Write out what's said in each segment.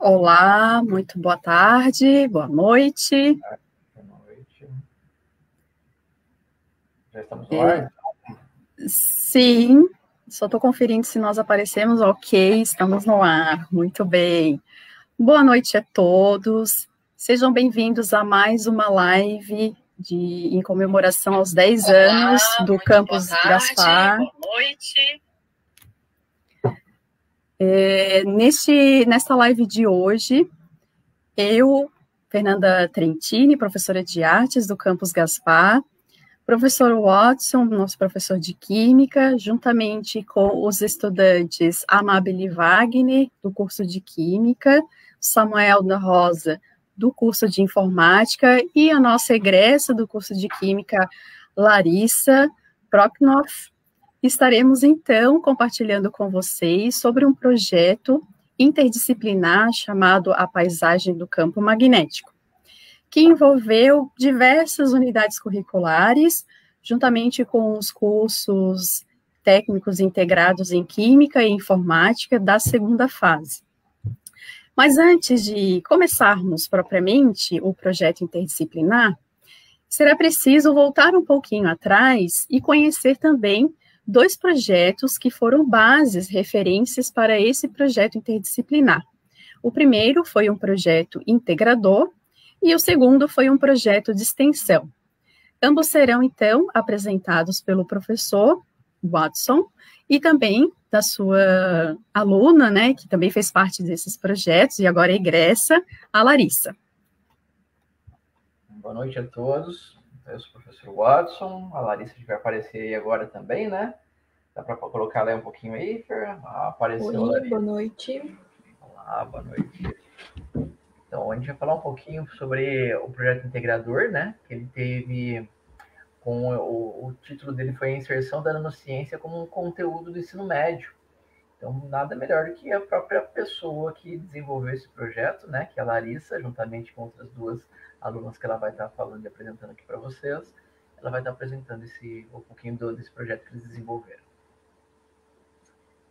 Olá, muito boa tarde, boa noite. Boa noite. Já estamos no ar? Sim, só estou conferindo se nós aparecemos. Ok, estamos no ar, muito bem. Boa noite a todos, sejam bem-vindos a mais uma live em comemoração aos 10 anos do Campus Gaspar. Boa noite. Nesta live de hoje, eu, Fernanda Trentini, professora de artes do Campus Gaspar, professor Watson, nosso professor de Química, juntamente com os estudantes Amabile Wagner, do curso de Química, Samuel da Rosa, do curso de Informática, e a nossa egressa do curso de Química, Larissa Proknoff. Estaremos, então, compartilhando com vocês sobre um projeto interdisciplinar chamado A Paisagem do Campo Magnético, que envolveu diversas unidades curriculares, juntamente com os cursos técnicos integrados em Química e Informática da segunda fase. Mas antes de começarmos propriamente o projeto interdisciplinar, será preciso voltar um pouquinho atrás e conhecer também dois projetos que foram bases, referências para esse projeto interdisciplinar. O primeiro foi um projeto integrador, e o segundo foi um projeto de extensão. Ambos serão, então, apresentados pelo professor Watson e também da sua aluna, né, que também fez parte desses projetos e agora é egressa, a Larissa. Boa noite a todos. Eu sou o professor Watson. A Larissa vai aparecer aí agora também, né? Dá para colocar ela aí um pouquinho aí, Fer? Apareceu. Oi, boa noite. Olá, boa noite. Então, a gente vai falar um pouquinho sobre o projeto integrador, né? Que ele teve, o título dele foi a inserção da nanociência como um conteúdo do ensino médio. Então, nada melhor do que a própria pessoa que desenvolveu esse projeto, né? Que é a Larissa, juntamente com outras duas alunas que ela vai estar falando e apresentando aqui para vocês. Ela vai estar apresentando um pouquinho desse projeto que eles desenvolveram.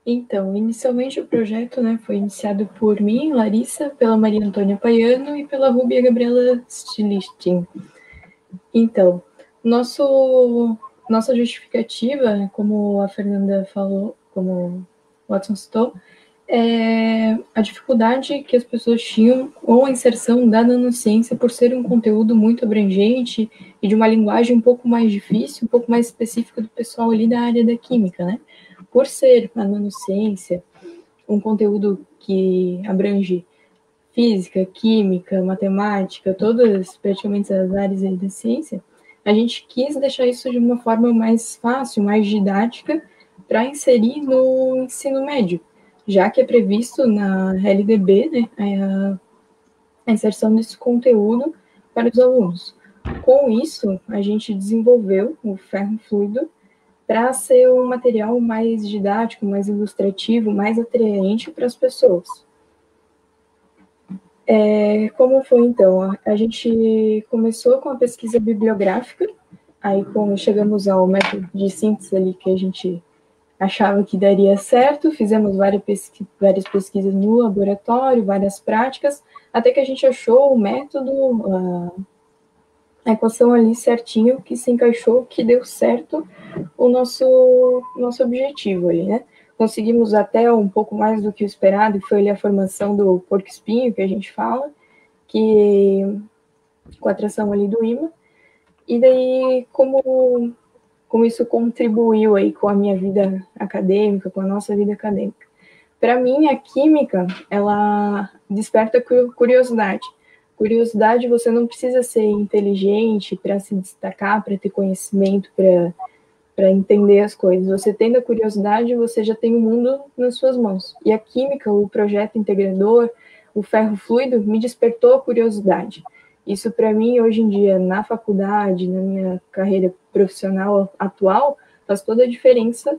Então, inicialmente o projeto, né, foi iniciado por mim, Larissa, pela Maria Antônia Paiano e pela Rúbia Gabriela Stilistin. Então, nossa justificativa, como a Fernanda falou, como o Watson citou, é a dificuldade que as pessoas tinham com a inserção da nanociência por ser um conteúdo muito abrangente e de uma linguagem um pouco mais difícil, um pouco mais específica do pessoal ali da área da química, né? Por ser a nanociência um conteúdo que abrange física, química, matemática, todas praticamente as áreas aí da ciência, a gente quis deixar isso de uma forma mais fácil, mais didática, para inserir no ensino médio, já que é previsto na LDB, né, a inserção desse conteúdo para os alunos. Com isso, a gente desenvolveu o ferro fluido para ser um material mais didático, mais ilustrativo, mais atraente para as pessoas. Como foi, então? A gente começou com a pesquisa bibliográfica, aí quando chegamos ao método de síntese ali que a gente achava que daria certo, fizemos várias pesquisas no laboratório, várias práticas, até que a gente achou o método, a equação ali certinho, que se encaixou, que deu certo o nosso objetivo ali, né? Conseguimos até um pouco mais do que o esperado, que foi ali a formação do porco-espinho, que a gente fala, que com a atração ali do ímã. E daí, como isso contribuiu aí com a minha vida acadêmica, com a nossa vida acadêmica? Para mim, a química, ela desperta curiosidade. Curiosidade, você não precisa ser inteligente para se destacar, para ter conhecimento, para entender as coisas. Você tendo a curiosidade, você já tem o mundo nas suas mãos. E a química, o projeto integrador, o ferro fluido, me despertou a curiosidade. Isso, para mim, hoje em dia, na faculdade, na minha carreira profissional atual, faz toda a diferença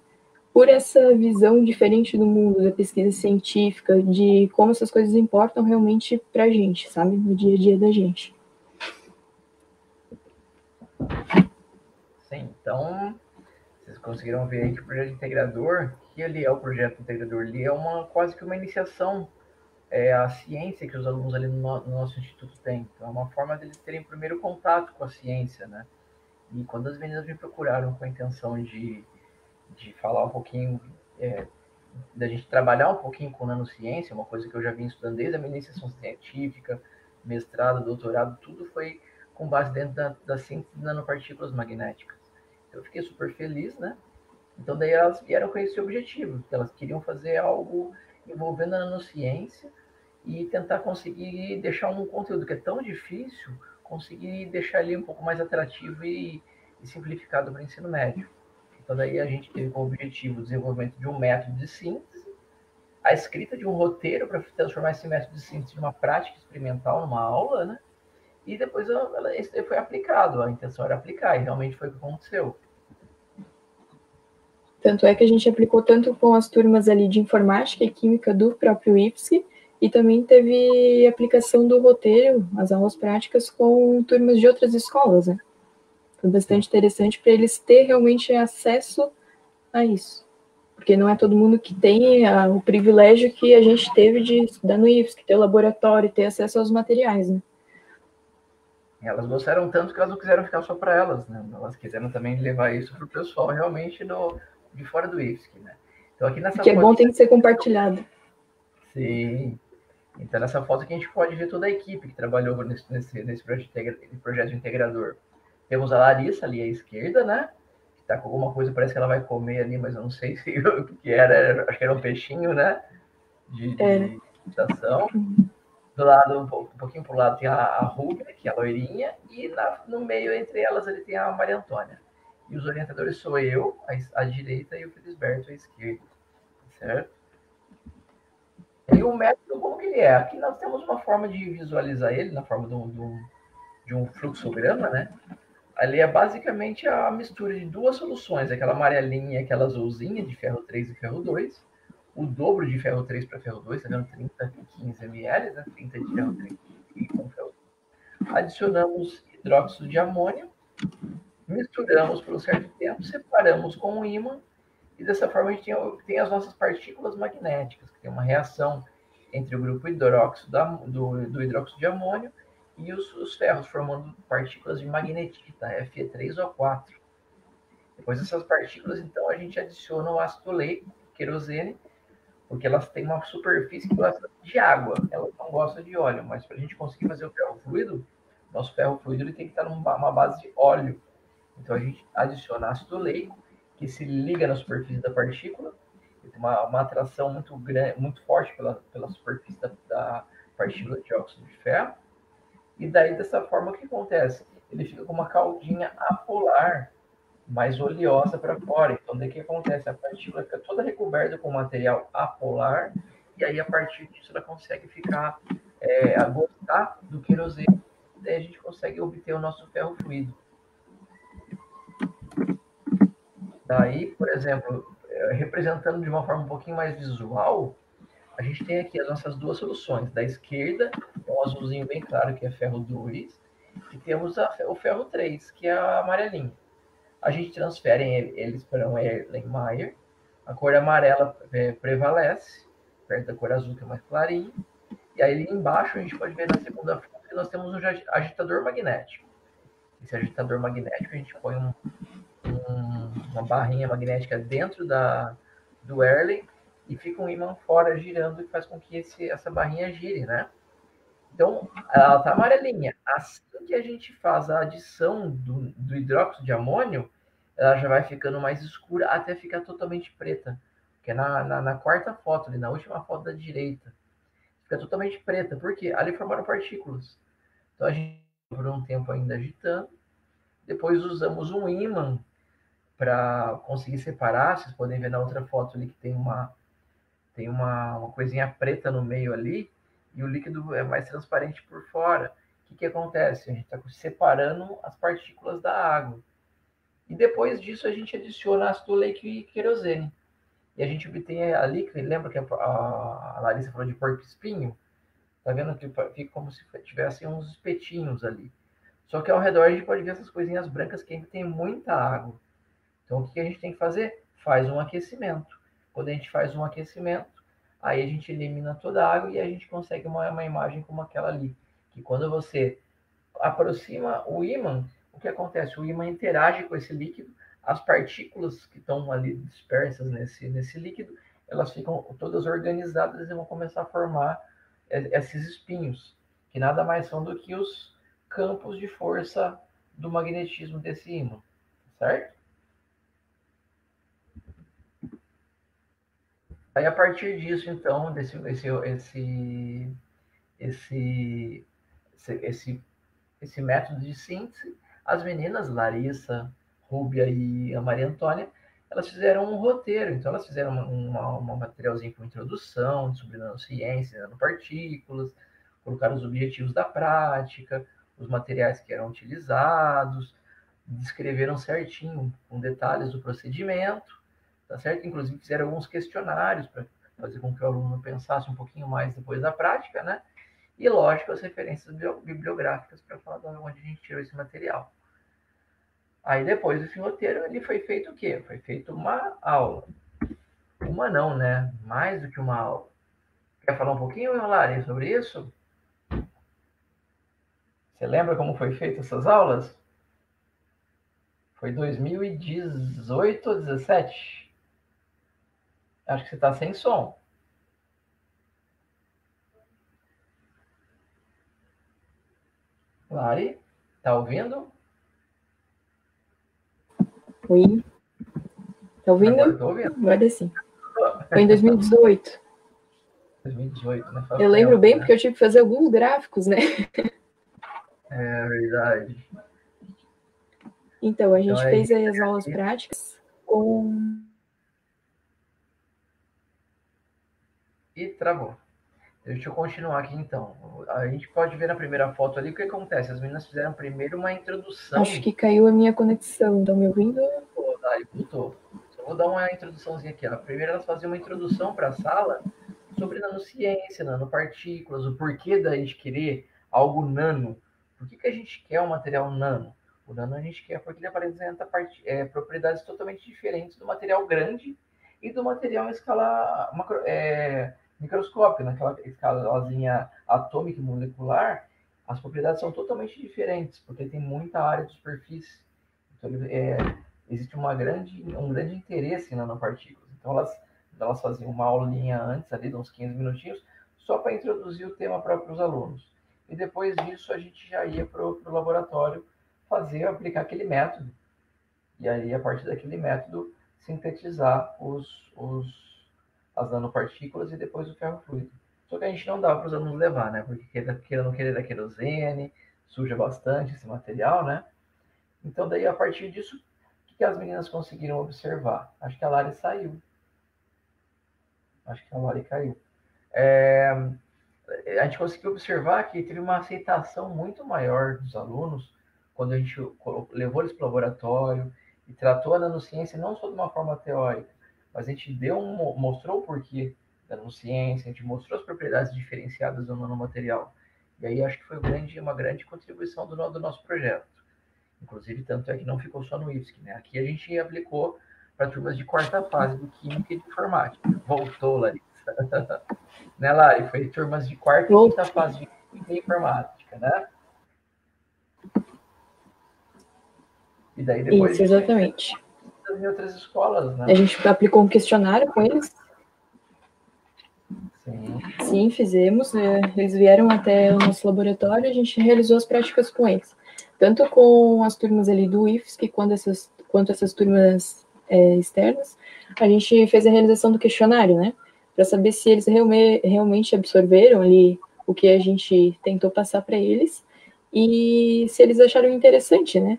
por essa visão diferente do mundo, da pesquisa científica, de como essas coisas importam realmente para a gente, sabe? No dia a dia da gente. Sim, então, vocês conseguiram ver aí que o projeto integrador, que ali é o projeto integrador, ele é quase que uma iniciação a ciência que os alunos ali no nosso instituto têm. Então, é uma forma deles terem primeiro contato com a ciência, né? E quando as meninas me procuraram com a intenção de falar um pouquinho, da gente trabalhar um pouquinho com nanociência, uma coisa que eu já vim estudando desde a minha iniciação científica, mestrado, doutorado, tudo foi com base dentro da síntese de nanopartículas magnéticas. Então, eu fiquei super feliz, né? Então, daí elas vieram com esse objetivo, que elas queriam fazer algo envolvendo a nanociência e tentar conseguir deixar um conteúdo que é tão difícil, conseguir deixar ele um pouco mais atrativo e simplificado para o ensino médio. Então, daí a gente teve como objetivo o desenvolvimento de um método de síntese, a escrita de um roteiro para transformar esse método de síntese em uma prática experimental, numa aula, né? E depois isso foi aplicado, a intenção era aplicar, e realmente foi o que aconteceu. Tanto é que a gente aplicou tanto com as turmas ali de informática e química do próprio IFSC, e também teve aplicação do roteiro, as aulas práticas, com turmas de outras escolas, né? Foi bastante interessante para eles ter realmente acesso a isso. Porque não é todo mundo que tem o privilégio que a gente teve de estudar no IFSC, ter o laboratório, ter acesso aos materiais, né? Elas gostaram tanto que elas não quiseram ficar só para elas, né? Elas quiseram também levar isso para o pessoal realmente de fora do IFSC, né? Então aqui nessa que é bom tem que ser compartilhado. Sim. Então nessa foto aqui a gente pode ver toda a equipe que trabalhou nesse projeto integrador. Temos a Larissa ali à esquerda, né? Que tá com alguma coisa, parece que ela vai comer ali, mas eu não sei se o que era. Acho que era um peixinho, né? De imitação. Do lado, um pouquinho pro lado, tem a Rubia, que é a loirinha, e no meio, entre elas, ele tem a Maria Antônia. E os orientadores sou eu, à direita, e o Felisberto à esquerda. Certo? E o método, como que ele é? Aqui nós temos uma forma de visualizar ele, na forma de um fluxograma, né? Ali é basicamente a mistura de duas soluções, aquela amarelinha e aquela azulzinha de ferro 3 e ferro 2, o dobro de ferro 3 para ferro 2, tá vendo? 30 e 15 ml, né? 30 de ferro 3 e com ferro 2. Adicionamos hidróxido de amônio, misturamos por um certo tempo, separamos com um ímã, e dessa forma a gente tem as nossas partículas magnéticas, que tem uma reação entre o grupo hidróxido do hidróxido de amônio e os ferros, formando partículas de magnetita, Fe3O4. Depois dessas partículas, então, a gente adiciona o ácido oleico, querosene, porque elas têm uma superfície que gosta de água, elas não gostam de óleo, mas para a gente conseguir fazer o ferro fluido, nosso ferro fluido ele tem que estar numa base de óleo. Então a gente adiciona ácido oleico, que se liga na superfície da partícula, ele tem uma atração muito grande, muito forte pela superfície da partícula de óxido de ferro, e daí dessa forma o que acontece? Ele fica com uma caldinha apolar, mais oleosa para fora. Então, daí o que acontece? A partícula fica toda recoberta com material apolar, e aí a partir disso ela consegue ficar a gostar do querosene, daí a gente consegue obter o nosso ferro fluido. Daí, por exemplo, representando de uma forma um pouquinho mais visual, a gente tem aqui as nossas duas soluções. Da esquerda, é um azulzinho bem claro, que é ferro 2, e temos o ferro 3, que é a amarelinha. A gente transfere eles para um Erlenmeyer, a cor amarela prevalece, perto da cor azul, que é mais clarinha, e aí ali embaixo a gente pode ver na segunda foto que nós temos um agitador magnético. Esse agitador magnético a gente põe uma barrinha magnética dentro do Erlen e fica um ímã fora girando e faz com que essa barrinha gire, né? Então, ela está amarelinha. Assim que a gente faz a adição do hidróxido de amônio, ela já vai ficando mais escura até ficar totalmente preta. Que é na quarta foto, ali, na última foto da direita. Fica totalmente preta, porque ali formaram partículas. Então, a gente, por um tempo ainda agitando, depois usamos um ímã para conseguir separar. Vocês podem ver na outra foto ali que tem uma coisinha preta no meio ali, e o líquido é mais transparente por fora. O que acontece? A gente está separando as partículas da água. E depois disso a gente adiciona ácido oleico e querosene. E a gente obtém ali, lembra que a Larissa falou de porco-espinho? Tá vendo que fica como se tivesse uns espetinhos ali. Só que ao redor a gente pode ver essas coisinhas brancas que ainda tem muita água. Então o que a gente tem que fazer? Faz um aquecimento. Quando a gente faz um aquecimento, aí a gente elimina toda a água e a gente consegue uma imagem como aquela ali. Que quando você aproxima o ímã, o que acontece? O ímã interage com esse líquido, as partículas que estão ali dispersas nesse líquido, elas ficam todas organizadas e vão começar a formar esses espinhos, que nada mais são do que os campos de força do magnetismo desse ímã, certo? Aí, a partir disso, então, esse método de síntese, as meninas, Larissa, Rúbia e a Maria Antônia, elas fizeram um roteiro. Então, elas fizeram um materialzinho com introdução sobre nanociência, nanopartículas, colocaram os objetivos da prática, os materiais que eram utilizados, descreveram certinho, com detalhes do procedimento, tá certo? Inclusive, fizeram alguns questionários para fazer com que o aluno pensasse um pouquinho mais depois da prática, né? E, lógico, as referências bibliográficas para falar de onde a gente tirou esse material. Aí, depois desse roteiro, ele foi feito o quê? Foi feito uma aula. Uma não, né? Mais do que uma aula. Quer falar um pouquinho, Lari, sobre isso? Você lembra como foi feita essas aulas? Foi 2018 ou 2017? Acho que você está sem som. Lari, tá ouvindo? Oi. Tá ouvindo? Agora tô ouvindo. Agora sim. Foi em 2018. 2018, né? Eu lembro bem, porque eu tive que fazer alguns gráficos, né? É verdade. Então, a gente fez aí as aulas práticas com... E travou. Deixa eu continuar aqui, então. A gente pode ver na primeira foto ali o que acontece. As meninas fizeram primeiro uma introdução. Acho que caiu a minha conexão. Estão me ouvindo? Voltou. Só vou dar uma introduçãozinha aqui. Primeiro elas faziam uma introdução para a sala sobre nanociência, nanopartículas, o porquê da gente querer algo nano. Por que a gente quer um material nano? O nano a gente quer porque ele apresenta propriedades totalmente diferentes do material grande e do material em escala microscópica, naquela escalazinha atômica e molecular. As propriedades são totalmente diferentes, porque tem muita área de superfície. Então, existe um grande interesse em nanopartículas. Então, elas faziam uma aulinha antes, ali, de uns 15 minutinhos, só para introduzir o tema para os alunos. E depois disso, a gente já ia para o laboratório aplicar aquele método. E aí, a partir daquele método, sintetizar as nanopartículas e depois o ferro fluido. Só que a gente não dava para os alunos levar, né? Porque não querer da querosene, suja bastante esse material, né? Então, daí, a partir disso, o que as meninas conseguiram observar? Acho que a Lari saiu. Acho que a Lari caiu. A gente conseguiu observar que teve uma aceitação muito maior dos alunos quando a gente levou eles para o laboratório e tratou a nanociência não só de uma forma teórica, mas a gente mostrou o porquê da nanociência, a gente mostrou as propriedades diferenciadas do nanomaterial. E aí acho que foi uma grande contribuição do nosso projeto. Inclusive, tanto é que não ficou só no IFSC, né? Aqui a gente aplicou para turmas de quarta fase do Química e de Informática. Voltou, Larissa. Né, Lari? Foi turmas de quarta e quinta fase de Química e Informática, né? E daí depois... Isso, exatamente. Em outras escolas, né? A gente aplicou um questionário com eles. Sim. Sim, fizemos. Eles vieram até o nosso laboratório e a gente realizou as práticas com eles. Tanto com as turmas ali do IFSC, quanto essas turmas externas, a gente fez a realização do questionário, né? Para saber se eles realmente absorveram ali o que a gente tentou passar para eles e se eles acharam interessante, né?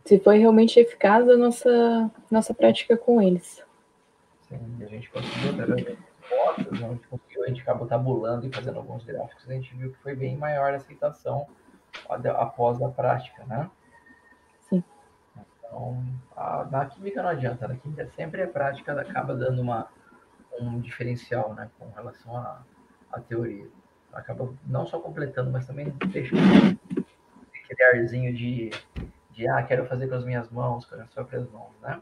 Se foi realmente eficaz a nossa prática com eles. Sim, a gente conseguiu, através das fotos, a gente acabou tabulando e fazendo alguns gráficos, a gente viu que foi bem maior a aceitação após a prática, né? Sim. Então, na química não adianta, na química sempre a prática acaba dando um diferencial, né, com relação à teoria. Acaba não só completando, mas também deixando aquele arzinho de quero fazer com as minhas mãos, com as próprias mãos, né?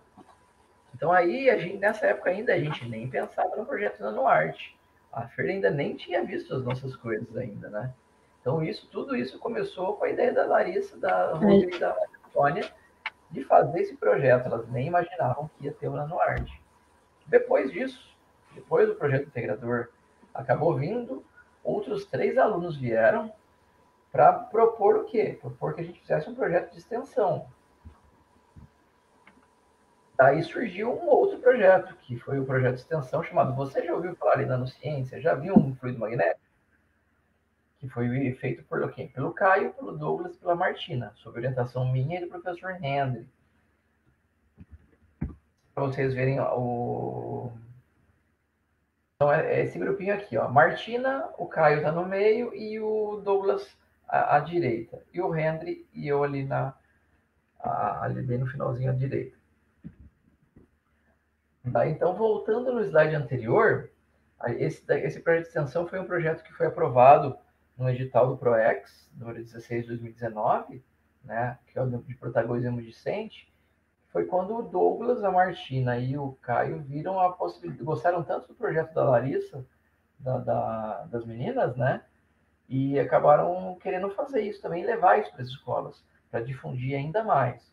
Então aí, nessa época ainda, a gente nem pensava no projeto NanoArte. A Fer ainda nem tinha visto as nossas coisas ainda, né? Então tudo isso começou com a ideia da Larissa, da Rose e da Sônia de fazer esse projeto. Elas nem imaginavam que ia ter o NanoArte. Depois disso, depois do projeto integrador acabou vindo, outros 3 alunos vieram para propor o quê? Propor que a gente fizesse um projeto de extensão. Daí surgiu um outro projeto, que foi o projeto de extensão chamado Você já ouviu falar em nanociência? Já viu um fluido magnético? Que foi feito por quem? Pelo Caio, pelo Douglas e pela Martina, sob orientação minha e do professor Henry. Para vocês verem o... Então, é esse grupinho aqui, ó. Martina, o Caio está no meio e o Douglas à direita. E o Henry e eu ali, ali bem no finalzinho à direita. Tá? Então, voltando no slide anterior, esse projeto de extensão foi um projeto que foi aprovado no edital do PROEX, número 16 de 2019, né, que é o de protagonismo discente. Foi quando o Douglas, a Martina e o Caio viram a possibilidade, gostaram tanto do projeto da Larissa, das meninas, né, e acabaram querendo fazer isso também, levar isso para as escolas, para difundir ainda mais.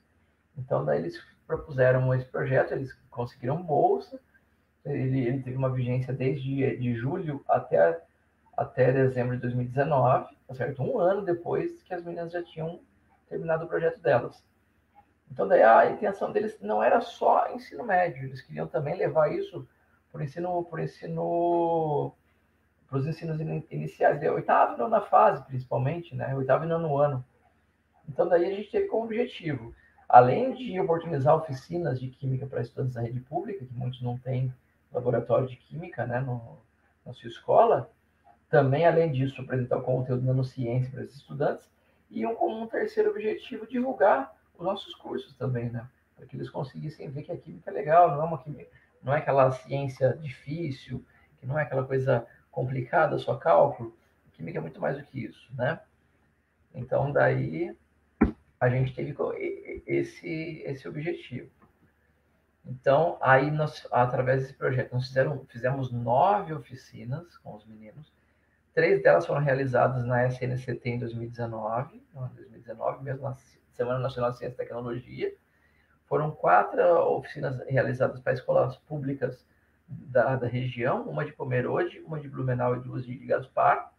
Então, daí eles propuseram esse projeto, eles conseguiram bolsa, ele teve uma vigência desde de julho até dezembro de 2019, tá certo? Um ano depois que as meninas já tinham terminado o projeto delas. Então, daí a intenção deles não era só ensino médio, eles queriam também levar isso para os ensinos iniciais, de oitava e nona fase, principalmente, né? Oitavo e nono ano. Então, daí a gente teve como objetivo, além de oportunizar oficinas de química para estudantes da rede pública, que muitos não têm laboratório de química, né, na sua escola, também, além disso, apresentar o conteúdo de nanociência para esses estudantes, e como um terceiro objetivo, divulgar os nossos cursos também, né, para que eles conseguissem ver que a química é legal, não é aquela ciência difícil, que não é aquela coisa complicada, só cálculo. A química é muito mais do que isso, né? Então, daí a gente teve esse objetivo. Então, aí nós, através desse projeto, nós fizemos 9 oficinas com os meninos. 3 delas foram realizadas na SNCT em 2019, mesmo na Semana Nacional de Ciência e Tecnologia. Foram 4 oficinas realizadas para escolas públicas da região, uma de Pomerode, uma de Blumenau e 2 de Gaspar.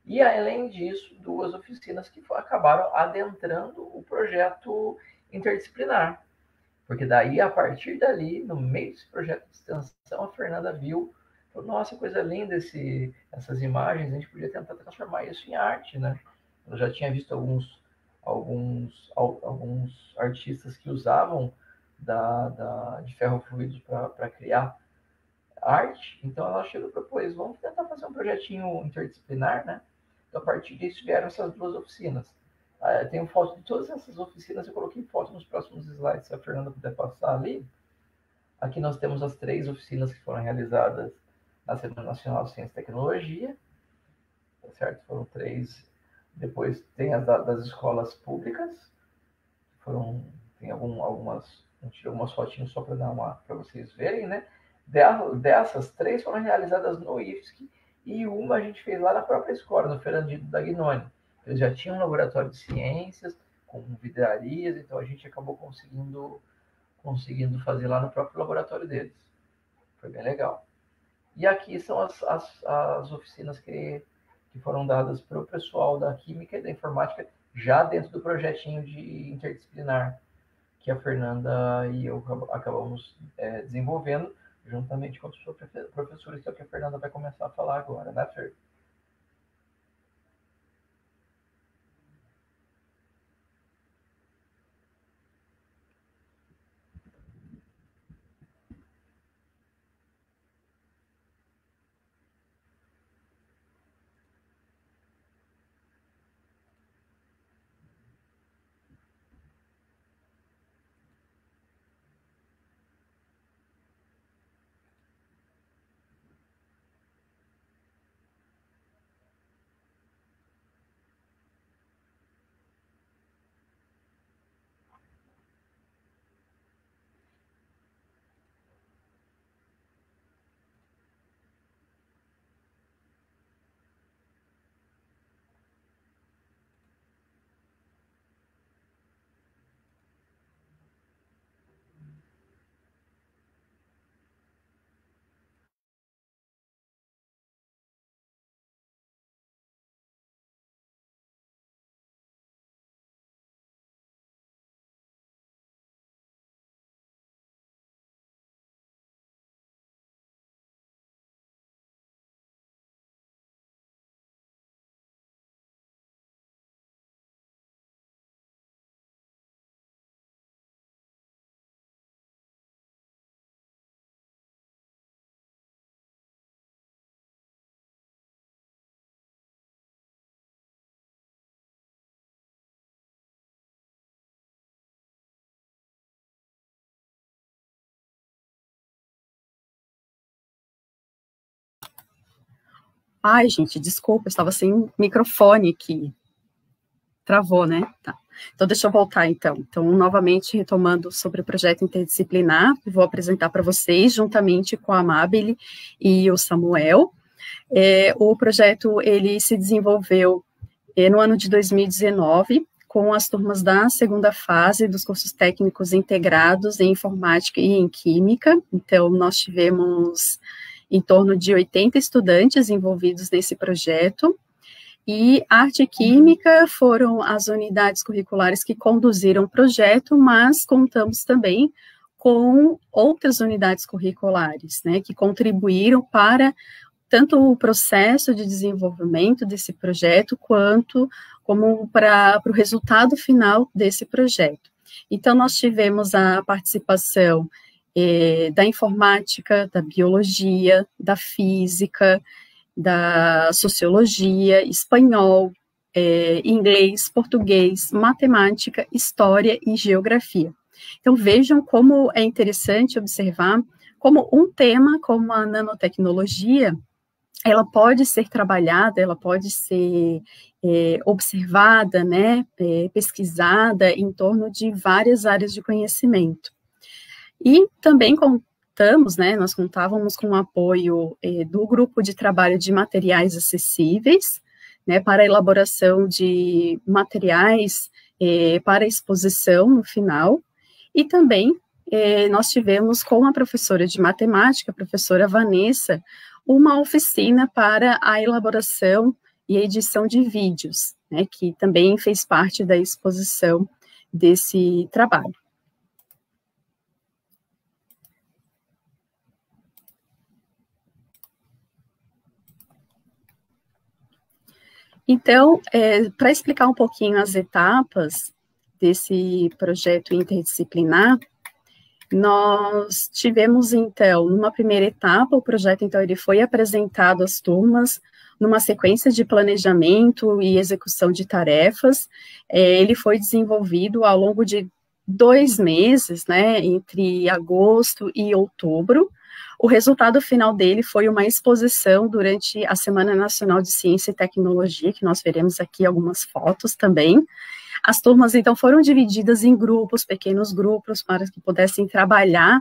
E, além disso, 2 oficinas que acabaram adentrando o projeto interdisciplinar. Porque daí, a partir dali, no meio desse projeto de extensão, a Fernanda viu, falou, nossa, coisa linda essas imagens, a gente podia tentar transformar isso em arte, né? Eu já tinha visto alguns artistas que usavam de ferrofluidos para criar arte, então ela chegou e propôs, vamos tentar fazer um projetinho interdisciplinar, né? Então, a partir disso, vieram essas 2 oficinas. Eu tenho foto de todas essas oficinas, eu coloquei foto nos próximos slides, se a Fernanda puder passar ali. Aqui nós temos as 3 oficinas que foram realizadas na Semana Nacional de Ciência e Tecnologia, tá certo? Foram 3. Depois tem as das escolas públicas, tem algumas, eu tirei algumas fotinhas só para vocês verem, né? Dessas 3 foram realizadas no IFSC e uma a gente fez lá na própria escola, no Fernandino da Gnoni. Eles já tinham um laboratório de ciências, com vidrarias, então a gente acabou conseguindo fazer lá no próprio laboratório deles. Foi bem legal. E aqui são as oficinas que foram dadas para o pessoal da Química e da Informática, já dentro do projetinho de interdisciplinar que a Fernanda e eu acabamos desenvolvendo, juntamente com os professores, que é o que a Fernanda vai começar a falar agora, né, Fer? Ai, gente, desculpa, eu estava sem microfone aqui. Travou, né? Tá. Então, deixa eu voltar, então. Então, novamente, retomando sobre o projeto interdisciplinar, vou apresentar para vocês, juntamente com a Amabile e o Samuel. O projeto, ele se desenvolveu no ano de 2019, com as turmas da segunda fase dos cursos técnicos integrados em informática e em química. Então, nós tivemos em torno de 80 estudantes envolvidos nesse projeto, e arte e química foram as unidades curriculares que conduziram o projeto, mas contamos também com outras unidades curriculares, né, que contribuíram para tanto o processo de desenvolvimento desse projeto, como para o resultado final desse projeto. Então, nós tivemos a participação da informática, da biologia, da física, da sociologia, espanhol, inglês, português, matemática, história e geografia. Então, vejam como é interessante observar como um tema como a nanotecnologia, ela pode ser trabalhada, ela pode ser observada, né, pesquisada em torno de várias áreas de conhecimento. E também contamos, né, nós contávamos com o apoio do grupo de trabalho de materiais acessíveis, né, para a elaboração de materiais para exposição no final, e também nós tivemos com a professora de matemática, a professora Vanessa, uma oficina para a elaboração e edição de vídeos, né, que também fez parte da exposição desse trabalho. Então, para explicar um pouquinho as etapas desse projeto interdisciplinar, nós tivemos, então, numa primeira etapa, o projeto, então, ele foi apresentado às turmas numa sequência de planejamento e execução de tarefas. Ele foi desenvolvido ao longo de 2 meses, né, entre agosto e outubro. O resultado final dele foi uma exposição durante a Semana Nacional de Ciência e Tecnologia, que nós veremos aqui algumas fotos também. As turmas, então, foram divididas em grupos, pequenos grupos, para que pudessem trabalhar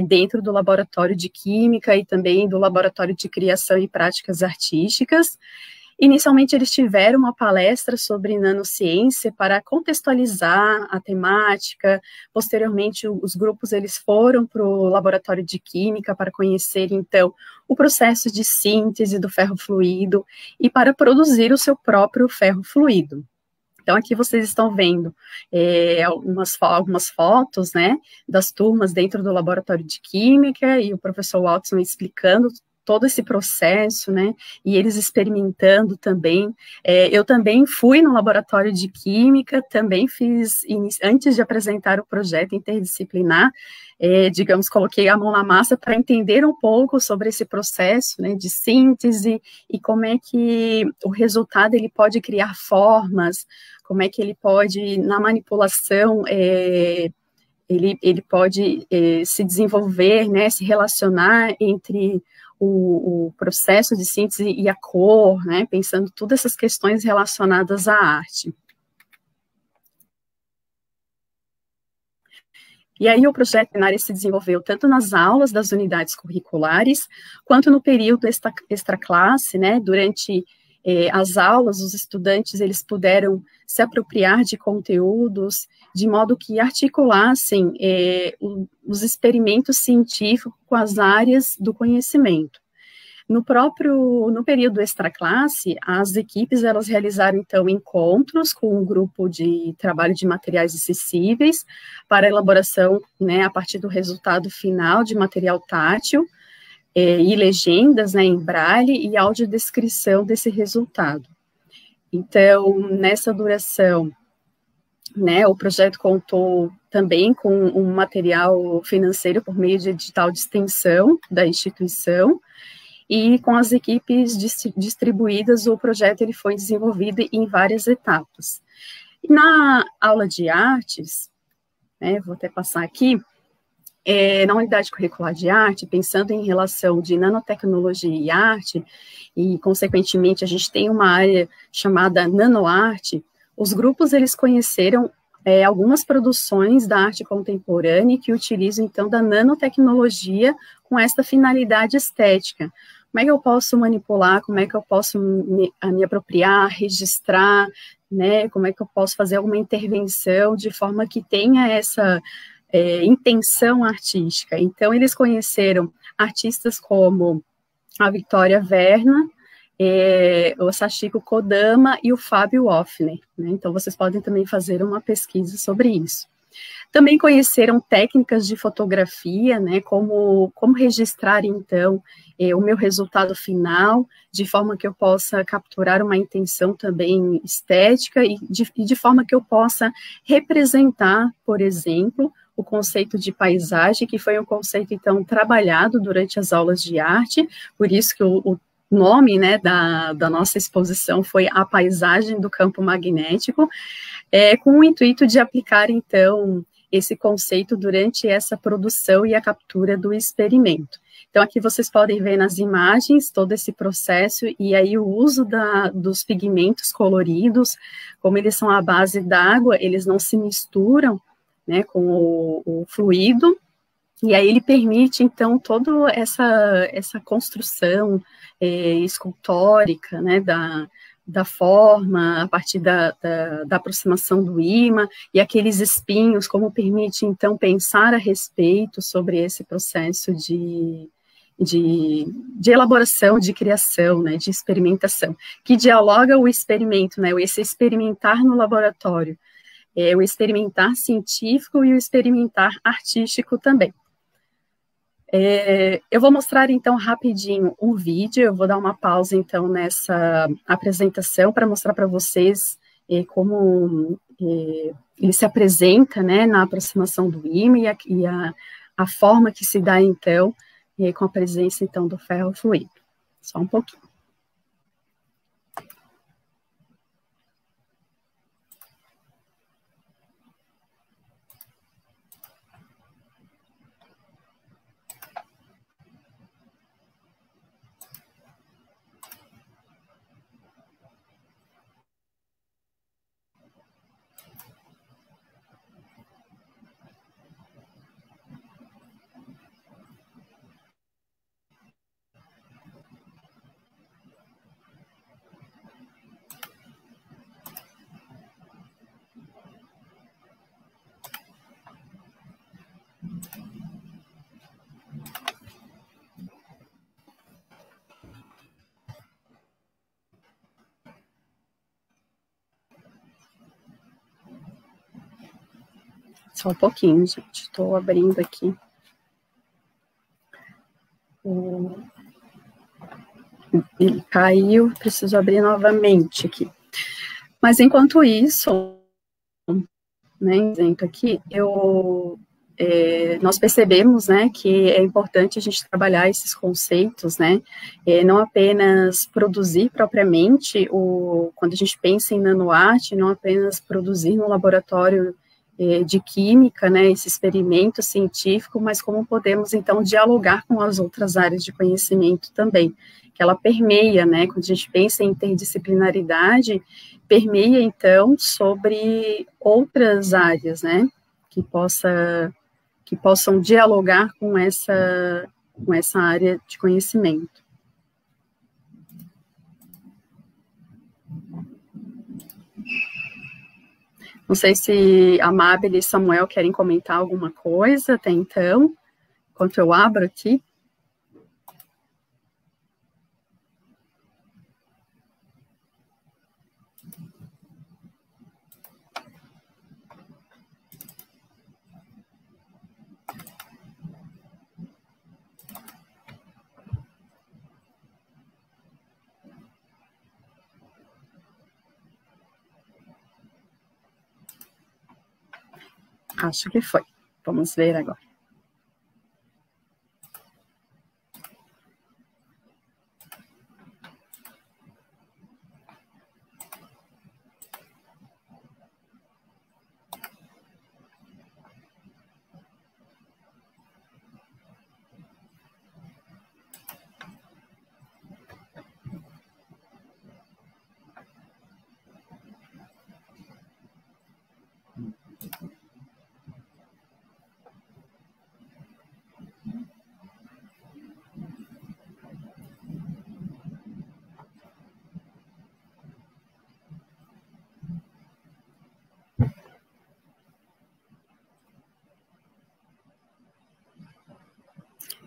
dentro do laboratório de química e também do laboratório de criação e práticas artísticas. Inicialmente, eles tiveram uma palestra sobre nanociência para contextualizar a temática. Posteriormente, os grupos eles foram para o laboratório de química para conhecer, então, o processo de síntese do ferro fluido e para produzir o seu próprio ferro fluido. Então, aqui vocês estão vendo algumas fotos, né, das turmas dentro do laboratório de química e o professor Watson explicando todo esse processo, né, e eles experimentando também. Eu também fui no laboratório de química, também fiz, antes de apresentar o projeto interdisciplinar, digamos, coloquei a mão na massa para entender um pouco sobre esse processo, né, de síntese e como é que o resultado ele pode criar formas, como é que ele pode, na manipulação, ele pode se desenvolver, né, se relacionar entre o processo de síntese e a cor, né, pensando todas essas questões relacionadas à arte. E aí o projeto plenário se desenvolveu tanto nas aulas das unidades curriculares, quanto no período extraclasse, né, durante as aulas, os estudantes, eles puderam se apropriar de conteúdos, de modo que articulassem os experimentos científicos com as áreas do conhecimento. No período extraclasse, as equipes, elas realizaram, então, encontros com um grupo de trabalho de materiais acessíveis para elaboração, né, a partir do resultado final de material tátil, e legendas, né, em braille e audiodescrição desse resultado. Então, nessa duração, né, o projeto contou também com um material financeiro por meio de edital de extensão da instituição, e com as equipes distribuídas, o projeto ele foi desenvolvido em várias etapas. E na aula de artes, né, vou até passar aqui, na unidade curricular de arte, pensando em relação de nanotecnologia e arte, e, consequentemente, a gente tem uma área chamada nanoarte, os grupos, eles conheceram algumas produções da arte contemporânea que utilizam, então, da nanotecnologia com essa finalidade estética. Como é que eu posso manipular, como é que eu posso me apropriar, registrar, né, como é que eu posso fazer alguma intervenção de forma que tenha essa intenção artística. Então, eles conheceram artistas como a Victoria Verna, o Sachiko Kodama e o Fábio Hoffner, né? Então, vocês podem também fazer uma pesquisa sobre isso. Também conheceram técnicas de fotografia, né, como registrar, então, o meu resultado final, de forma que eu possa capturar uma intenção também estética e de forma que eu possa representar, por exemplo, o conceito de paisagem, que foi um conceito, então, trabalhado durante as aulas de arte, por isso que o nome, né, da nossa exposição foi A Paisagem do Campo Magnético, com o intuito de aplicar, então, esse conceito durante essa produção e a captura do experimento. Então, aqui vocês podem ver nas imagens todo esse processo e aí o uso dos pigmentos coloridos, como eles são à base d'água, eles não se misturam, né, com o fluido, e aí ele permite, então, toda essa construção escultórica, né, da forma, a partir da aproximação do ímã, e aqueles espinhos, como permite, então, pensar a respeito sobre esse processo de elaboração, de criação, né, de experimentação, que dialoga o experimento, né, esse experimentar no laboratório, o experimentar científico e o experimentar artístico também. Eu vou mostrar, então, rapidinho um vídeo, eu vou dar uma pausa, então, nessa apresentação para mostrar para vocês como ele se apresenta, né, na aproximação do ímã e a forma que se dá, então, com a presença, então, do ferro fluido. Só um pouquinho. Só um pouquinho, gente. Estou abrindo aqui. Ele caiu, preciso abrir novamente aqui. Mas, enquanto isso, né, exemplo aqui, nós percebemos, né, que é importante a gente trabalhar esses conceitos, né, não apenas produzir propriamente, quando a gente pensa em nanoarte, não apenas produzir no laboratório de química, né, esse experimento científico, mas como podemos, então, dialogar com as outras áreas de conhecimento também, que ela permeia, né, quando a gente pensa em interdisciplinaridade, permeia, então, sobre outras áreas, né, que possam dialogar com essa área de conhecimento. Não sei se a Mabel e Samuel querem comentar alguma coisa até então, enquanto eu abro aqui. Acho que foi. Vamos ver agora.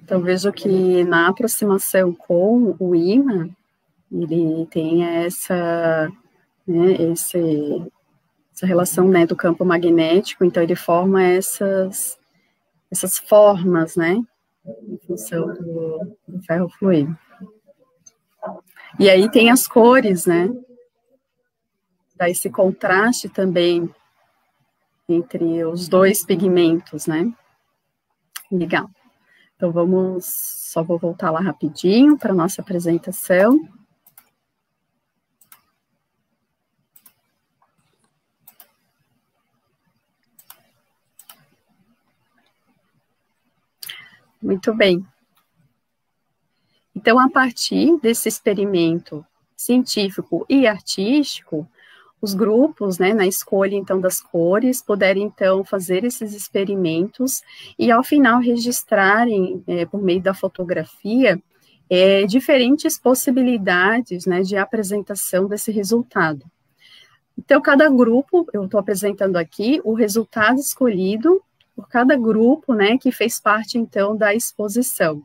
Então, vejo que na aproximação com o ímã, ele tem essa, né, essa relação, né, do campo magnético, então ele forma essas formas, né, em função do ferro fluido. E aí tem as cores, né, dá esse contraste também entre os dois pigmentos, né. Legal. Então, só vou voltar lá rapidinho para a nossa apresentação. Muito bem. Então, a partir desse experimento científico e artístico, os grupos, né, na escolha, então, das cores, puderem, então, fazer esses experimentos e, ao final, registrarem, por meio da fotografia, diferentes possibilidades, né, de apresentação desse resultado. Então, cada grupo, eu estou apresentando aqui o resultado escolhido por cada grupo, né, que fez parte, então, da exposição.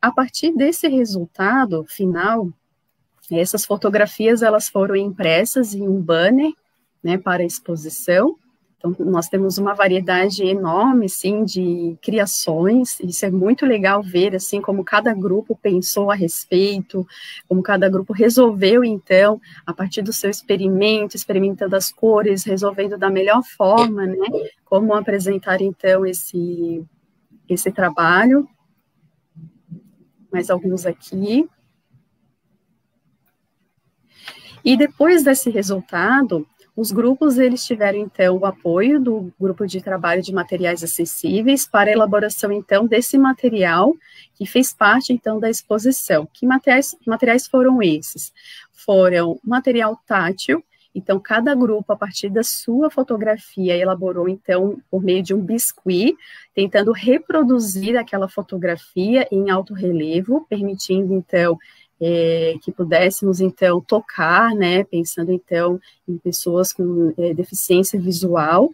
A partir desse resultado final, essas fotografias, elas foram impressas em um banner, né, para exposição. Então, nós temos uma variedade enorme, sim, de criações, isso é muito legal ver, assim, como cada grupo pensou a respeito, como cada grupo resolveu, então, a partir do seu experimento, experimentando as cores, resolvendo da melhor forma, né, como apresentar, então, esse trabalho. Mais alguns aqui. E depois desse resultado, os grupos, eles tiveram, então, o apoio do grupo de trabalho de materiais acessíveis para a elaboração, então, desse material que fez parte, então, da exposição. Que materiais foram esses? Foram material tátil, então, cada grupo, a partir da sua fotografia, elaborou, então, por meio de um biscuit, tentando reproduzir aquela fotografia em alto relevo, permitindo, então, que pudéssemos, então, tocar, né, pensando, então, em pessoas com deficiência visual.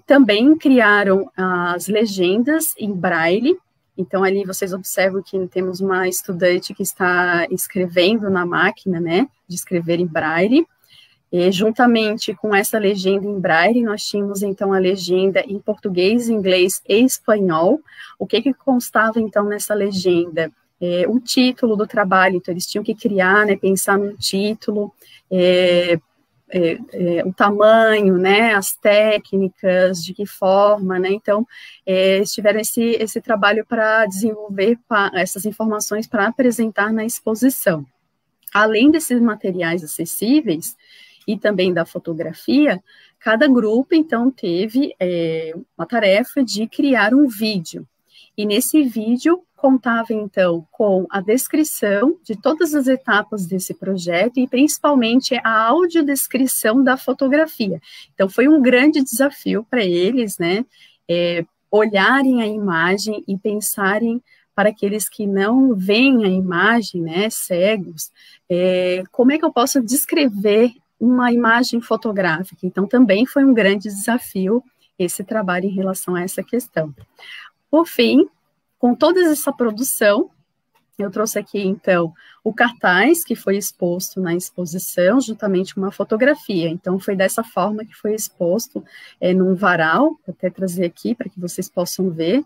Também criaram as legendas em braille, então, ali vocês observam que temos uma estudante que está escrevendo na máquina, né, de escrever em braille. Juntamente com essa legenda em braille, nós tínhamos, então, a legenda em português, inglês e espanhol. O que constava, então, nessa legenda? O título do trabalho, então eles tinham que criar, né, pensar num título, o tamanho, né, as técnicas, de que forma, né, então, eles tiveram esse trabalho para desenvolver essas informações para apresentar na exposição. Além desses materiais acessíveis, e também da fotografia, cada grupo, então, teve uma tarefa de criar um vídeo. E nesse vídeo contava, então, com a descrição de todas as etapas desse projeto e, principalmente, a audiodescrição da fotografia. Então, foi um grande desafio para eles, né, olharem a imagem e pensarem, para aqueles que não veem a imagem, né, cegos, como é que eu posso descrever uma imagem fotográfica? Então, também foi um grande desafio esse trabalho em relação a essa questão. Por fim, com toda essa produção, eu trouxe aqui, então, o cartaz que foi exposto na exposição, juntamente com uma fotografia. Então, foi dessa forma que foi exposto num varal, vou até trazer aqui para que vocês possam ver,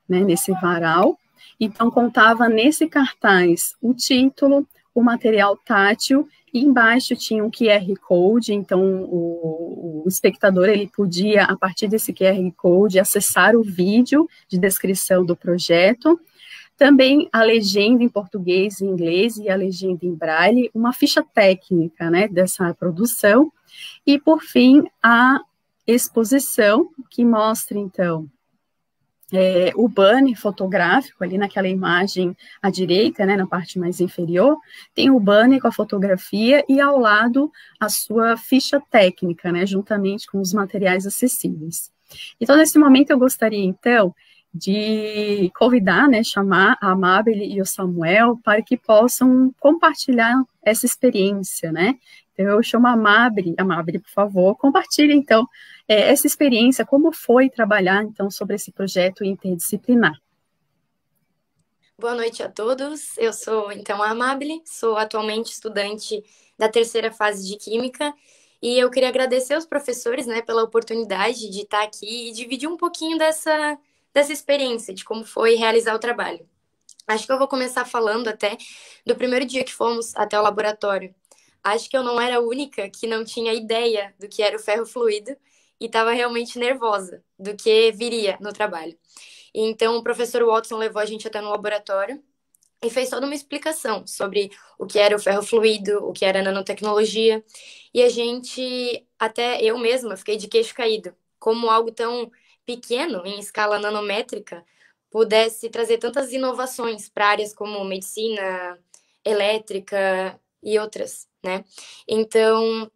né, nesse varal. Então, contava nesse cartaz o título, o material tátil, e embaixo tinha um QR Code, então o espectador, ele podia, a partir desse QR Code, acessar o vídeo de descrição do projeto. Também a legenda em português e inglês e a legenda em braille, uma ficha técnica, né, dessa produção. E, por fim, a exposição, que mostra, então, o banner fotográfico ali naquela imagem à direita, né, na parte mais inferior, tem o banner com a fotografia e ao lado a sua ficha técnica, né, juntamente com os materiais acessíveis. Então, nesse momento, eu gostaria, então, de convidar, né, chamar a Amabile e o Samuel para que possam compartilhar essa experiência, né? Então, eu chamo a Amabile, por favor, compartilhe, então, essa experiência, como foi trabalhar, então, sobre esse projeto interdisciplinar. Boa noite a todos, eu sou, então, a Amabile, sou atualmente estudante da terceira fase de Química, e eu queria agradecer aos professores, né, pela oportunidade de estar aqui e dividir um pouquinho dessa experiência, de como foi realizar o trabalho. Acho que eu vou começar falando até do primeiro dia que fomos até o laboratório. Acho que eu não era a única que não tinha ideia do que era o ferro fluido e estava realmente nervosa do que viria no trabalho. Então, o professor Watson levou a gente até no laboratório e fez toda uma explicação sobre o que era o ferro fluido, o que era nanotecnologia. E a gente, até eu mesma, fiquei de queixo caído. Como algo tão pequeno, em escala nanométrica, pudesse trazer tantas inovações para áreas como medicina, elétrica e outras, né? Então,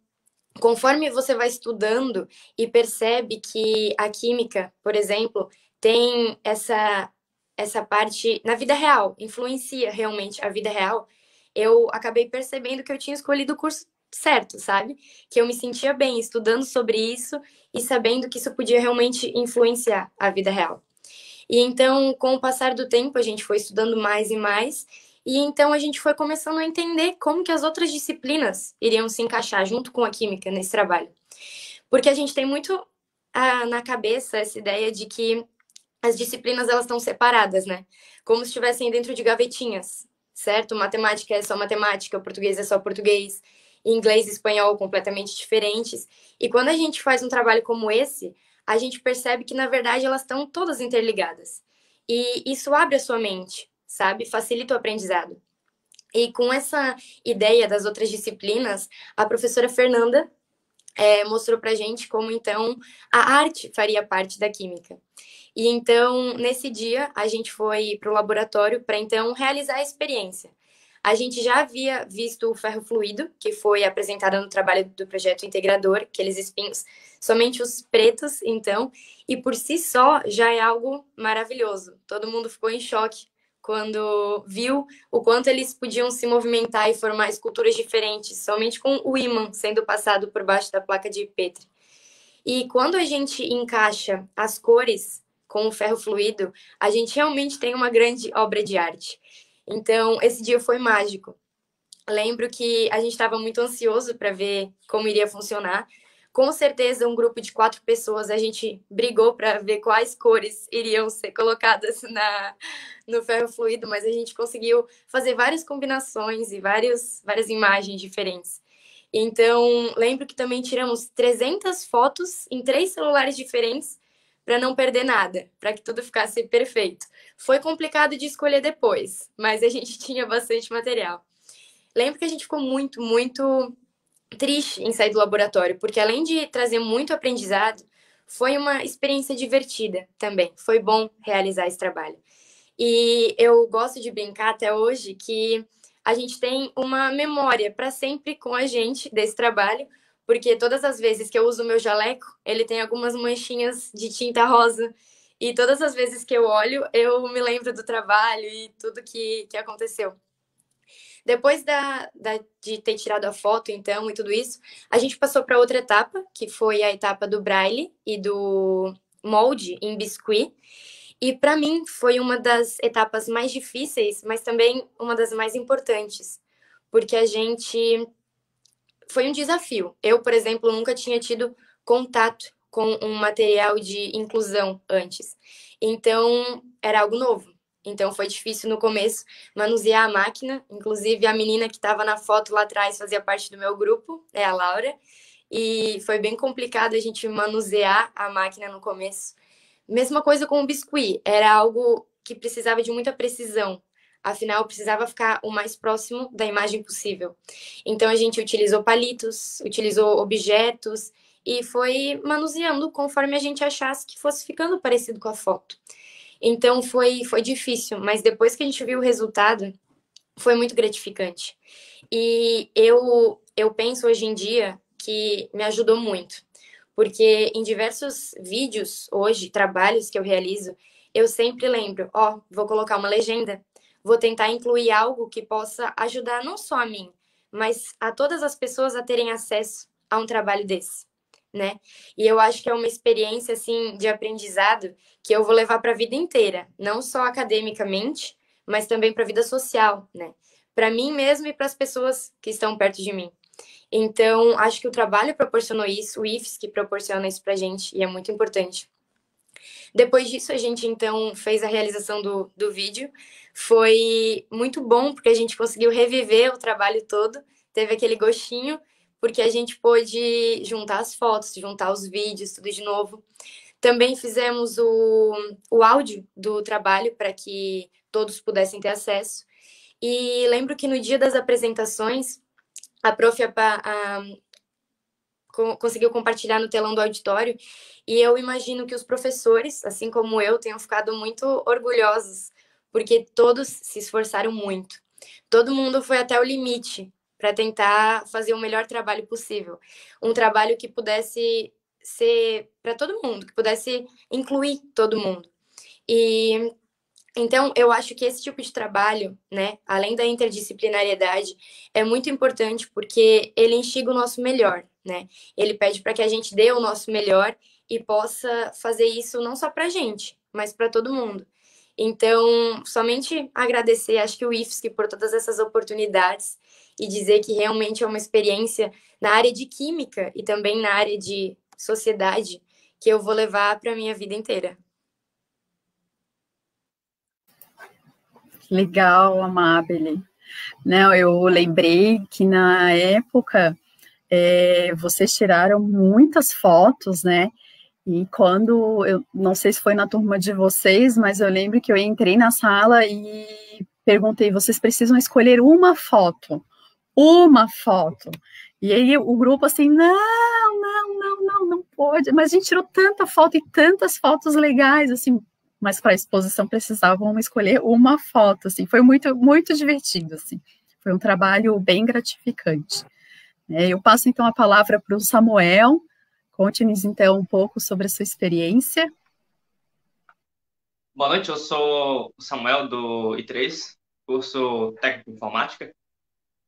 conforme você vai estudando e percebe que a química, por exemplo, tem essa parte na vida real, influencia realmente a vida real, eu acabei percebendo que eu tinha escolhido o curso certo, sabe? Que eu me sentia bem estudando sobre isso e sabendo que isso podia realmente influenciar a vida real. E então, com o passar do tempo, a gente foi estudando mais e mais, e então a gente foi começando a entender como que as outras disciplinas iriam se encaixar junto com a química nesse trabalho. Porque a gente tem muito na cabeça essa ideia de que as disciplinas elas estão separadas, né? Como se estivessem dentro de gavetinhas, certo? Matemática é só matemática, português é só português, inglês e espanhol completamente diferentes. E quando a gente faz um trabalho como esse, a gente percebe que, na verdade, elas estão todas interligadas. E isso abre a sua mente, sabe? Facilita o aprendizado. E com essa ideia das outras disciplinas, a professora Fernanda mostrou pra gente como, então, a arte faria parte da química. E então, nesse dia, a gente foi para o laboratório para, então, realizar a experiência. A gente já havia visto o ferro fluido, que foi apresentado no trabalho do projeto integrador, aqueles espinhos, somente os pretos, então, e por si só já é algo maravilhoso. Todo mundo ficou em choque quando viu o quanto eles podiam se movimentar e formar esculturas diferentes, somente com o ímã sendo passado por baixo da placa de Petri. E quando a gente encaixa as cores com o ferro fluido, a gente realmente tem uma grande obra de arte. Então, esse dia foi mágico. Lembro que a gente estava muito ansioso para ver como iria funcionar. Com certeza, um grupo de 4 pessoas, a gente brigou para ver quais cores iriam ser colocadas no ferro fluido, mas a gente conseguiu fazer várias combinações e várias imagens diferentes. Então, lembro que também tiramos 300 fotos em 3 celulares diferentes para não perder nada, para que tudo ficasse perfeito. Foi complicado de escolher depois, mas a gente tinha bastante material. Lembro que a gente ficou muito, muito triste em sair do laboratório, porque além de trazer muito aprendizado, foi uma experiência divertida também. Foi bom realizar esse trabalho. E eu gosto de brincar até hoje que a gente tem uma memória para sempre com a gente desse trabalho, porque todas as vezes que eu uso o meu jaleco, ele tem algumas manchinhas de tinta rosa, e todas as vezes que eu olho, eu me lembro do trabalho e tudo que aconteceu. Depois de ter tirado a foto, então, e tudo isso, a gente passou para outra etapa, que foi a etapa do braille e do molde em biscuit. E para mim foi uma das etapas mais difíceis, mas também uma das mais importantes, porque foi um desafio. Eu, por exemplo, nunca tinha tido contato com um material de inclusão antes. Então, era algo novo. Então, foi difícil no começo manusear a máquina. Inclusive, a menina que estava na foto lá atrás fazia parte do meu grupo, é a Laura. E foi bem complicado a gente manusear a máquina no começo. Mesma coisa com o biscuit. Era algo que precisava de muita precisão. Afinal, precisava ficar o mais próximo da imagem possível. Então, a gente utilizou palitos, utilizou objetos e foi manuseando conforme a gente achasse que fosse ficando parecido com a foto. Então foi difícil, mas depois que a gente viu o resultado, foi muito gratificante. E eu penso hoje em dia que me ajudou muito, porque em diversos vídeos hoje, trabalhos que eu realizo, eu sempre lembro, ó, vou colocar uma legenda, vou tentar incluir algo que possa ajudar não só a mim, mas a todas as pessoas a terem acesso a um trabalho desse, né? E eu acho que é uma experiência assim de aprendizado que eu vou levar para a vida inteira, não só academicamente, mas também para a vida social, né? Para mim mesmo e para as pessoas que estão perto de mim. Então, acho que o trabalho proporcionou isso, o IFES que proporciona isso para a gente, e é muito importante. Depois disso, a gente, então, fez a realização do vídeo. Foi muito bom, porque a gente conseguiu reviver o trabalho todo, teve aquele gostinho, porque a gente pôde juntar as fotos, juntar os vídeos, tudo de novo. Também fizemos o áudio do trabalho para que todos pudessem ter acesso. E lembro que no dia das apresentações, a prof. Conseguiu compartilhar no telão do auditório, e eu imagino que os professores, assim como eu, tenham ficado muito orgulhosos, porque todos se esforçaram muito. Todo mundo foi até o limite para tentar fazer o melhor trabalho possível. Um trabalho que pudesse ser para todo mundo, que pudesse incluir todo mundo. E então, eu acho que esse tipo de trabalho, né, além da interdisciplinariedade, é muito importante porque ele instiga o nosso melhor, né? Ele pede para que a gente dê o nosso melhor e possa fazer isso não só para a gente, mas para todo mundo. Então, somente agradecer, acho que o IFSC por todas essas oportunidades e dizer que realmente é uma experiência na área de química e também na área de sociedade que eu vou levar para a minha vida inteira. Legal, Amabile. Não, eu lembrei que na época vocês tiraram muitas fotos, né? E quando, eu não sei se foi na turma de vocês, mas eu lembro que eu entrei na sala e perguntei, vocês precisam escolher uma foto. Uma foto. E aí o grupo assim, não pode. Mas a gente tirou tanta foto e tantas fotos legais, assim, mas para a exposição precisavam escolher uma foto, assim, foi muito, muito divertido, assim, foi um trabalho bem gratificante. Eu passo então a palavra para o Samuel, conte-nos então um pouco sobre a sua experiência. Boa noite, eu sou o Samuel do I3, curso técnico de informática,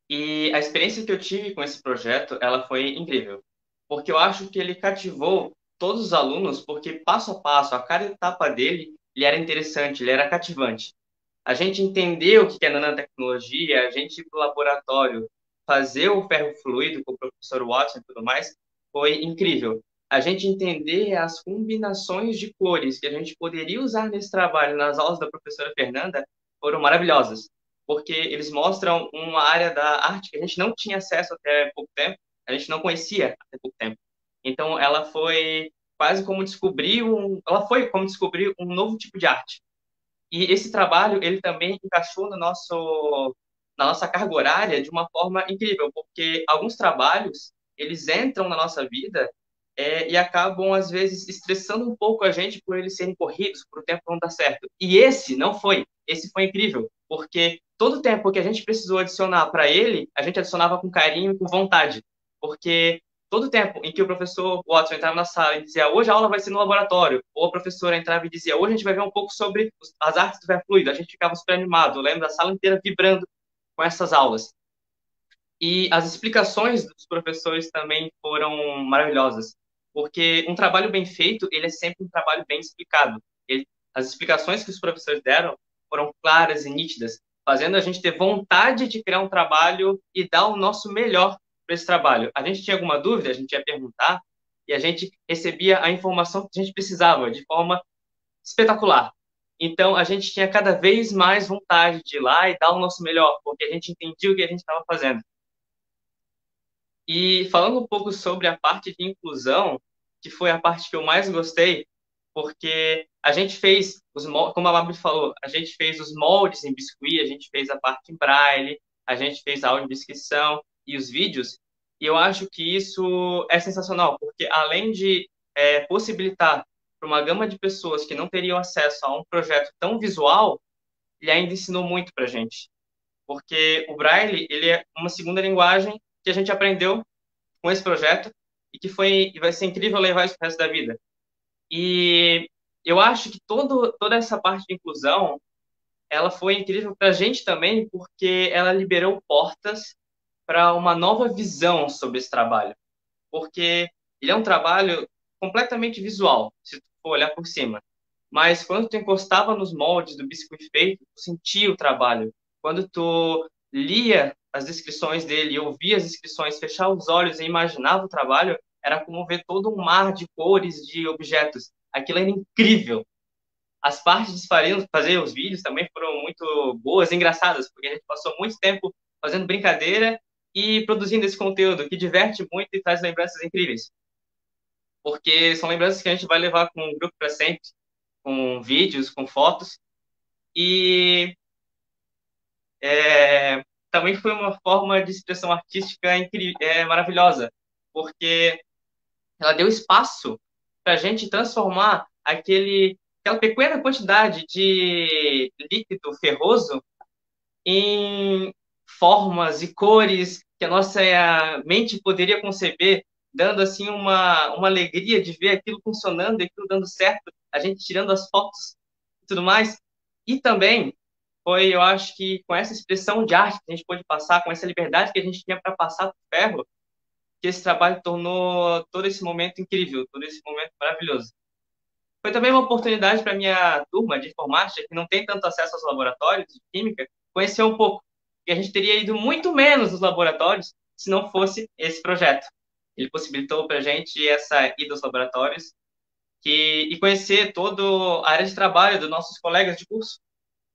e a experiência que eu tive com esse projeto, ela foi incrível, porque eu acho que ele cativou todos os alunos, porque passo a passo, a cada etapa dele, ele era interessante, ele era cativante. A gente entender o que é nanotecnologia, a gente ir para o laboratório, fazer o ferro fluido com o professor Watson e tudo mais, foi incrível. A gente entender as combinações de cores que a gente poderia usar nesse trabalho nas aulas da professora Fernanda foram maravilhosas, porque eles mostram uma área da arte que a gente não tinha acesso até pouco tempo, a gente não conhecia até pouco tempo. Então, ela foi quase como descobrir um novo tipo de arte. E esse trabalho, ele também encaixou na nossa carga horária de uma forma incrível, porque alguns trabalhos, eles entram na nossa vida e acabam, às vezes, estressando um pouco a gente por eles serem corridos, por o tempo não dar certo. E esse não foi. Esse foi incrível, porque todo o tempo que a gente precisou adicionar para ele, a gente adicionava com carinho e com vontade, porque todo o tempo em que o professor Watson entrava na sala e dizia hoje a aula vai ser no laboratório, ou a professora entrava e dizia hoje a gente vai ver um pouco sobre as artes do ferro fluido, a gente ficava super animado, eu lembro da sala inteira vibrando com essas aulas. E as explicações dos professores também foram maravilhosas, porque um trabalho bem feito, ele é sempre um trabalho bem explicado. As explicações que os professores deram foram claras e nítidas, fazendo a gente ter vontade de criar um trabalho e dar o nosso melhor para esse trabalho. A gente tinha alguma dúvida, a gente ia perguntar, e a gente recebia a informação que a gente precisava de forma espetacular. Então, a gente tinha cada vez mais vontade de ir lá e dar o nosso melhor, porque a gente entendia o que a gente estava fazendo. E falando um pouco sobre a parte de inclusão, que foi a parte que eu mais gostei, porque a gente fez, como a Mabel falou, a gente fez os moldes em biscuit, a gente fez a parte em braille, a gente fez a audiodescrição e os vídeos, e eu acho que isso é sensacional, porque além de possibilitar para uma gama de pessoas que não teriam acesso a um projeto tão visual, ele ainda ensinou muito para a gente. Porque o Braille, ele é uma segunda linguagem que a gente aprendeu com esse projeto e vai ser incrível levar isso para o resto da vida. E eu acho que toda essa parte de inclusão, ela foi incrível para a gente também, porque ela liberou portas para uma nova visão sobre esse trabalho. Porque ele é um trabalho completamente visual, se tu for olhar por cima. Mas quando tu encostava nos moldes do biscuit feito, tu sentia o trabalho. Quando tu lia as descrições dele, ouvia as descrições, fechava os olhos e imaginava o trabalho, era como ver todo um mar de cores, de objetos. Aquilo era incrível. As partes de fazer os vídeos também foram muito boas e engraçadas, porque a gente passou muito tempo fazendo brincadeira e produzindo esse conteúdo que diverte muito e traz lembranças incríveis. Porque são lembranças que a gente vai levar com o grupo para sempre, com vídeos, com fotos. E também foi uma forma de expressão artística maravilhosa, porque ela deu espaço para a gente transformar aquela pequena quantidade de líquido ferroso em formas e cores que a nossa mente poderia conceber, dando assim uma alegria de ver aquilo funcionando, aquilo dando certo, a gente tirando as fotos e tudo mais. E também eu acho que com essa expressão de arte que a gente pôde passar, com essa liberdade que a gente tinha para passar o ferro, que esse trabalho tornou todo esse momento incrível, todo esse momento maravilhoso. Foi também uma oportunidade para a minha turma de informática, que não tem tanto acesso aos laboratórios de química, conhecer um pouco. E a gente teria ido muito menos nos laboratórios se não fosse esse projeto. Ele possibilitou para a gente essa ida aos laboratórios e conhecer toda a área de trabalho dos nossos colegas de curso.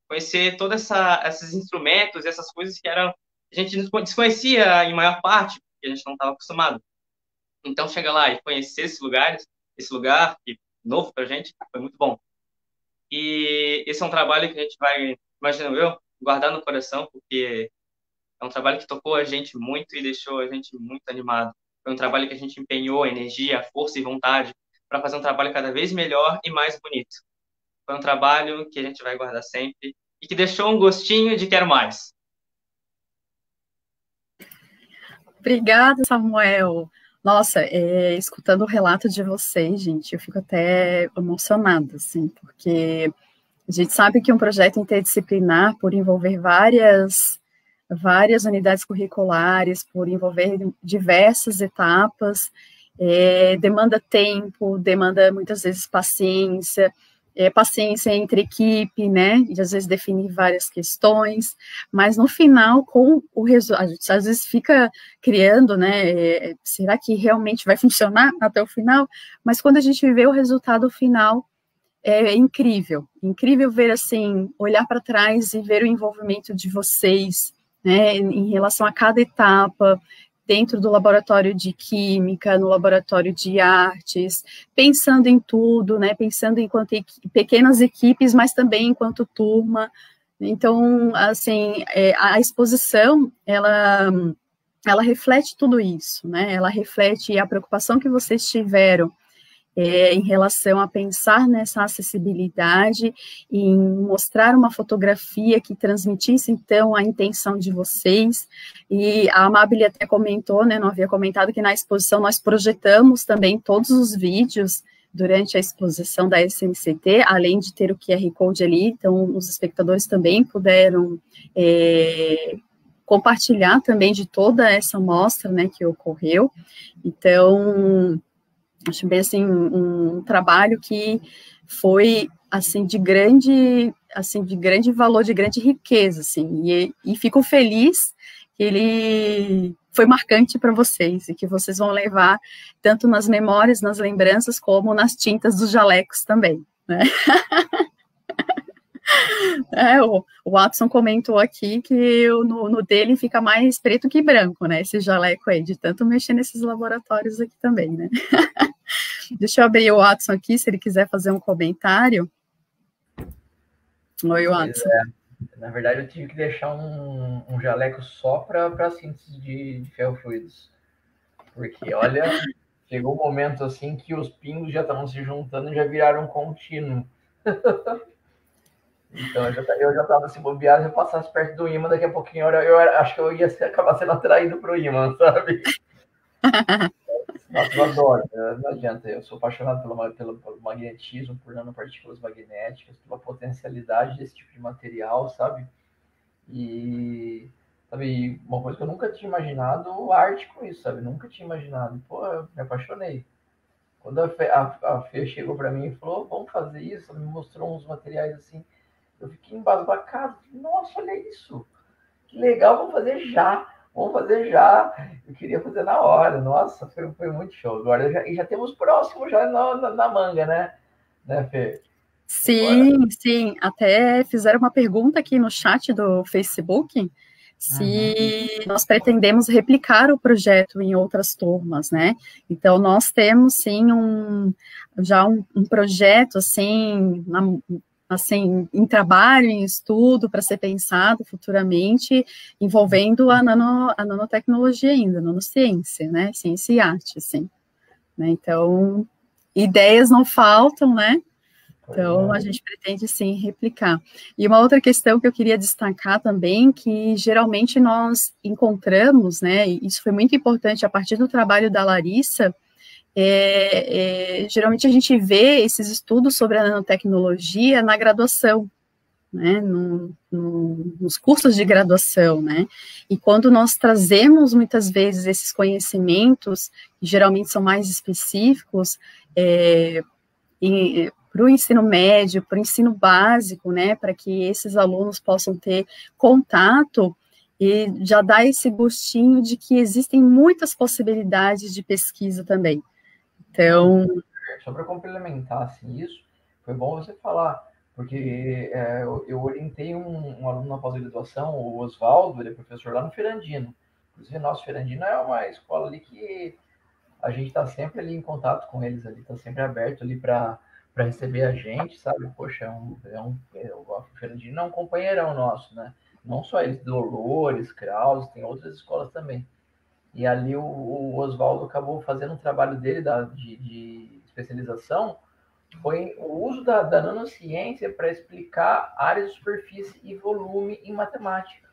Conhecer todos esses instrumentos, essas coisas que a gente desconhecia em maior parte, porque a gente não estava acostumado. Então, chegar lá e conhecer esse lugar que novo pra gente, foi muito bom. E esse é um trabalho que a gente vai, imagino eu, guardar no coração, porque é um trabalho que tocou a gente muito e deixou a gente muito animado. Foi um trabalho que a gente empenhou energia, força e vontade para fazer um trabalho cada vez melhor e mais bonito. Foi um trabalho que a gente vai guardar sempre e que deixou um gostinho de quero mais. Obrigada, Samuel. Nossa, escutando o relato de vocês, gente, eu fico até emocionada, assim, porque a gente sabe que um projeto interdisciplinar, por envolver várias unidades curriculares, por envolver diversas etapas, demanda tempo, demanda muitas vezes paciência, paciência entre equipe, né, e às vezes definir várias questões, mas no final, com o resultado, a gente às vezes fica criando, né, será que realmente vai funcionar até o final? Mas quando a gente vê o resultado final, é incrível ver, assim, olhar para trás e ver o envolvimento de vocês, né, em relação a cada etapa, dentro do laboratório de química, no laboratório de artes, pensando em tudo, né, pensando enquanto pequenas equipes, mas também enquanto turma. Então, assim, a exposição, ela reflete tudo isso, né, ela reflete a preocupação que vocês tiveram em relação a pensar nessa acessibilidade, em mostrar uma fotografia que transmitisse, então, a intenção de vocês, e a Amabile até comentou, né, não havia comentado, que na exposição nós projetamos também todos os vídeos durante a exposição da SMCT, além de ter o QR Code ali, então os espectadores também puderam compartilhar também de toda essa mostra, né, que ocorreu. Então, acho bem, assim, um trabalho que foi, assim, de grande valor, de grande riqueza, assim, e fico feliz que ele foi marcante para vocês, e que vocês vão levar tanto nas memórias, nas lembranças, como nas tintas dos jalecos também, né? O Watson comentou aqui que no dele fica mais preto que branco, né, esse jaleco aí, de tanto mexer nesses laboratórios aqui também, né? Deixa eu abrir o Watson aqui, se ele quiser fazer um comentário. Oi, Watson. Na verdade, eu tive que deixar um jaleco só para síntese de ferrofluidos. Porque, olha, Chegou um momento assim que os pingos já estavam se juntando e já viraram um contínuo. Então eu já estava se bobeado, se eu passasse perto do ímã, daqui a pouquinho eu acho que eu ia acabar sendo atraído para o ímã, sabe? Nossa, eu adoro, não adianta, eu sou apaixonado pelo magnetismo, por nanopartículas magnéticas, pela potencialidade desse tipo de material, sabe? E, sabe, uma coisa que eu nunca tinha imaginado, arte com isso, sabe? Nunca tinha imaginado. Pô, eu me apaixonei. Quando a Fê chegou para mim e falou, vamos fazer isso, me mostrou uns materiais assim, eu fiquei embasbacado. Nossa, olha isso. Que legal, vamos fazer já. Vamos fazer já. Eu queria fazer na hora. Nossa, foi muito show. Agora já temos próximo já na manga, né, Fê? Sim, agora... sim. Até fizeram uma pergunta aqui no chat do Facebook se nós pretendemos replicar o projeto em outras turmas, né? Então, nós temos, sim, já um projeto, assim, em trabalho, em estudo, para ser pensado futuramente, envolvendo a nanotecnologia ainda, nanociência, né? Ciência e arte, assim. Né? Então, ideias não faltam, né? Então, a gente pretende, sim, replicar. E uma outra questão que eu queria destacar também, que geralmente nós encontramos, né, e isso foi muito importante a partir do trabalho da Larissa, geralmente a gente vê esses estudos sobre a nanotecnologia na graduação, né, nos cursos de graduação, né, e quando nós trazemos muitas vezes esses conhecimentos, que geralmente são mais específicos, para o ensino médio, para o ensino básico, né, para que esses alunos possam ter contato e já dá esse gostinho de que existem muitas possibilidades de pesquisa também. Então... Só para complementar assim, isso, foi bom você falar, porque eu orientei um aluno na pós-graduação, o Oswaldo, ele é professor lá no Ferandino. Inclusive, nosso Ferandino é uma escola ali que a gente está sempre ali em contato com eles, ali, está sempre aberto ali para receber a gente, sabe? Poxa, o Ferandino é um companheirão nosso, né? Não só eles, Dolores, Krause, tem outras escolas também. E ali o Oswaldo acabou fazendo um trabalho dele de especialização, foi o uso da nanociência para explicar áreas de superfície e volume em matemática.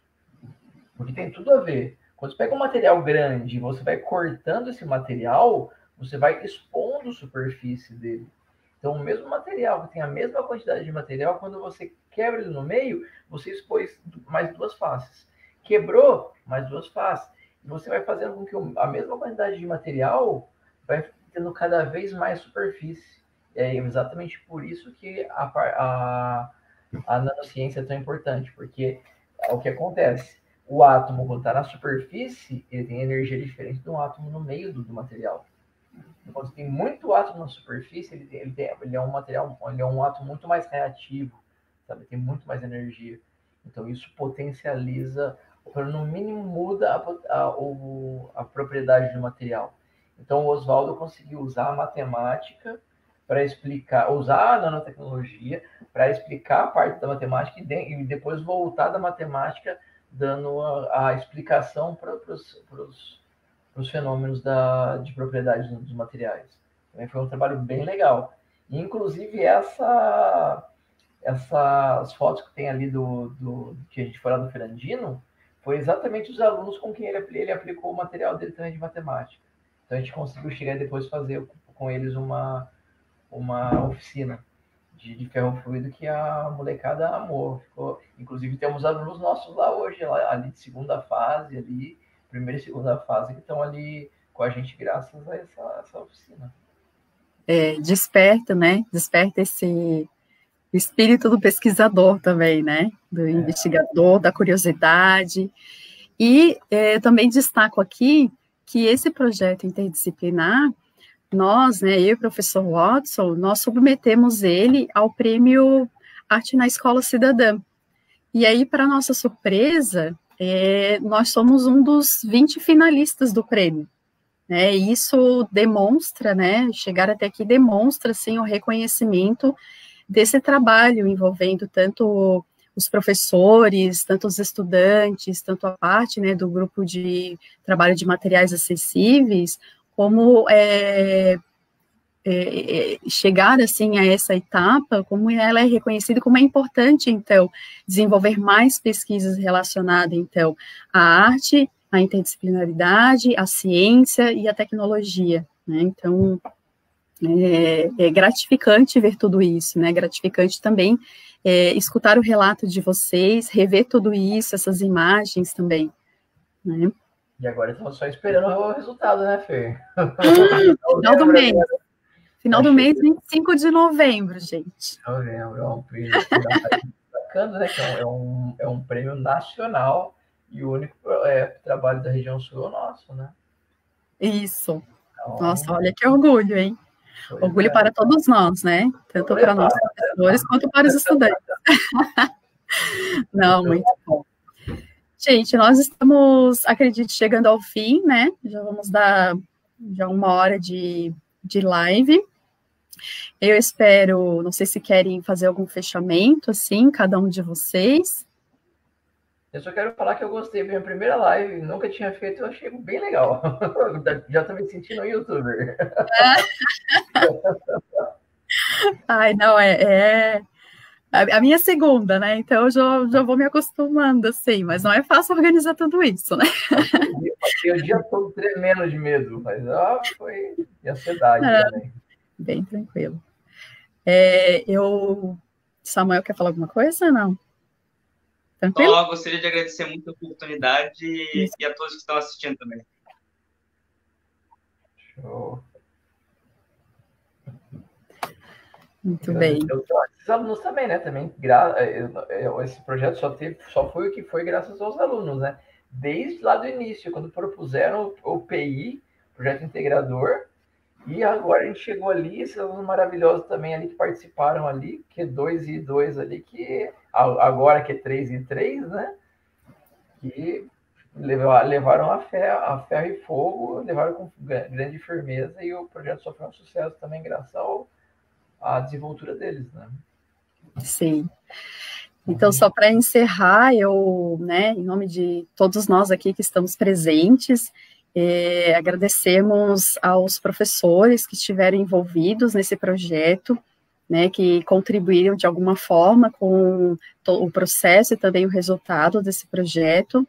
Porque tem tudo a ver. Quando você pega um material grande e você vai cortando esse material, você vai expondo a superfície dele. Então, o mesmo material, que tem a mesma quantidade de material, quando você quebra ele no meio, você expôs mais duas faces. Quebrou, mais duas faces. E você vai fazendo com que a mesma quantidade de material vai tendo cada vez mais superfície. É exatamente por isso que a nanociência é tão importante, porque o que acontece? O átomo, quando está na superfície, ele tem energia diferente do átomo no meio do material. Quando tem muito átomo na superfície, ele é um material, ele é um átomo muito mais reativo, sabe? Tem muito mais energia. Então isso potencializa, ou no mínimo muda a propriedade do material. Então o Oswaldo conseguiu usar a matemática para explicar, usar a nanotecnologia para explicar a parte da matemática e depois voltar da matemática dando a explicação para os fenômenos de propriedade dos materiais. Também foi um trabalho bem legal. E, inclusive, essas fotos que tem ali que a gente foi lá do Ferandino, foi exatamente os alunos com quem ele aplicou o material dele também de matemática. Então, a gente conseguiu chegar e depois fazer com eles uma oficina de ferro fluido que a molecada amou. Inclusive, temos alunos nossos lá hoje, ali de segunda fase, ali, primeira e segunda fase, que estão ali com a gente graças a essa oficina. Desperta, né? Desperta esse espírito do pesquisador também, né? Do investigador, da curiosidade. E eu também destaco aqui que esse projeto interdisciplinar, nós, né, eu e o professor Watson, nós submetemos ele ao prêmio Arte na Escola Cidadã. E aí, para nossa surpresa, nós somos um dos 20 finalistas do prêmio. Né, e isso demonstra, né, chegar até aqui demonstra, assim, o reconhecimento desse trabalho envolvendo tanto os professores, tanto os estudantes, tanto a parte, né, do grupo de trabalho de materiais acessíveis, como chegar, assim, a essa etapa, como ela é reconhecida, como é importante, então, desenvolver mais pesquisas relacionadas, então, à arte, à interdisciplinaridade, à ciência e à tecnologia, né? Então, é gratificante ver tudo isso, né? Gratificante também escutar o relato de vocês, rever tudo isso, essas imagens também, né? E agora estamos só esperando o resultado, né, Fer? Final do mês. Final do mês, 25 de novembro, gente. Novembro, é um prêmio bacana, né? Que é um prêmio nacional e o único trabalho da região sul é o nosso, né? Isso. Então, nossa, olha que orgulho, hein? Orgulho para todos nós, né? Tanto para nós professores quanto para os estudantes. Não, muito bom. Gente, nós estamos, acredito, chegando ao fim, né? Já vamos dar já 1 hora de live. Eu espero, não sei se querem fazer algum fechamento, assim, cada um de vocês. Eu só quero falar que eu gostei, minha primeira live, nunca tinha feito, eu achei bem legal. Já estou me sentindo um youtuber. Ai, não, a minha segunda, né? Então eu já vou me acostumando, assim, mas não é fácil organizar tudo isso, né? Eu dia todo tremendo de medo, mas foi de ansiedade também. Bem tranquilo. Samuel, quer falar alguma coisa? Não? Tranquilo? Só gostaria de agradecer muito a oportunidade e a todos que estão assistindo também. Show. Muito bem. Os alunos também, né? Esse projeto só foi o que foi graças aos alunos, né? Desde lá do início, quando propuseram o PI, Projeto Integrador, e agora a gente chegou ali, esses alunos maravilhosos também ali que participaram ali, Q2 e 2 ali, que agora Q3 e 3, né? Que levaram a ferro e fogo, levaram com grande firmeza, e o projeto só foi um sucesso também graças à desenvoltura deles, né? Sim. Então, só para encerrar, eu, né, em nome de todos nós aqui que estamos presentes, agradecemos aos professores que estiveram envolvidos nesse projeto, né, que contribuíram de alguma forma com o processo e também o resultado desse projeto.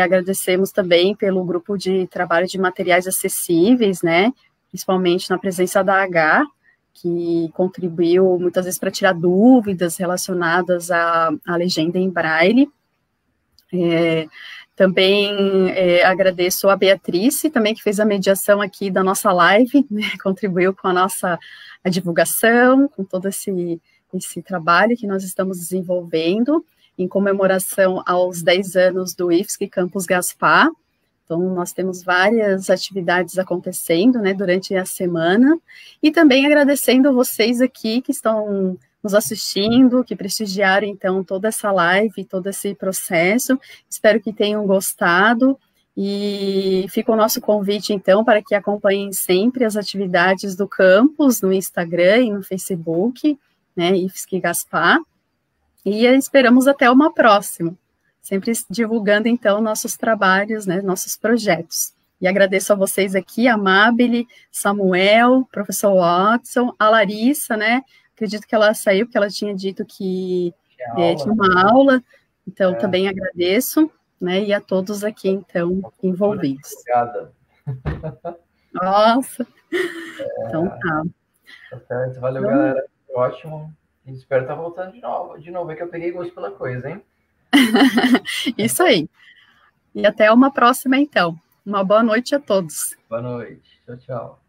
Agradecemos também pelo grupo de trabalho de materiais acessíveis, né, principalmente na presença da H, que contribuiu muitas vezes para tirar dúvidas relacionadas à legenda em braille. Também agradeço a Beatriz, também que fez a mediação aqui da nossa live, né, contribuiu com a divulgação, com todo esse trabalho que nós estamos desenvolvendo, em comemoração aos 10 anos do IFSC Campus Gaspar. Então, nós temos várias atividades acontecendo, né, durante a semana, e também agradecendo vocês aqui que estão nos assistindo, que prestigiaram, então, toda essa live, todo esse processo. Espero que tenham gostado, e fica o nosso convite, então, para que acompanhem sempre as atividades do campus, no Instagram e no Facebook, né, IFSC Gaspar, e esperamos até uma próxima. Sempre divulgando, então, nossos trabalhos, né, nossos projetos. E agradeço a vocês aqui, a Amabile, Samuel, professor Watson, a Larissa, né, acredito que ela saiu, porque ela tinha dito que tinha uma aula, então também agradeço, né, e a todos aqui, então, envolvidos. Obrigada. Nossa! Então tá. Tá certo, valeu, então, galera, ótimo, e espero estar voltando de novo, é que eu peguei gosto pela coisa, hein? Isso aí. E até uma próxima, então. Uma boa noite a todos. Boa noite. Tchau, tchau.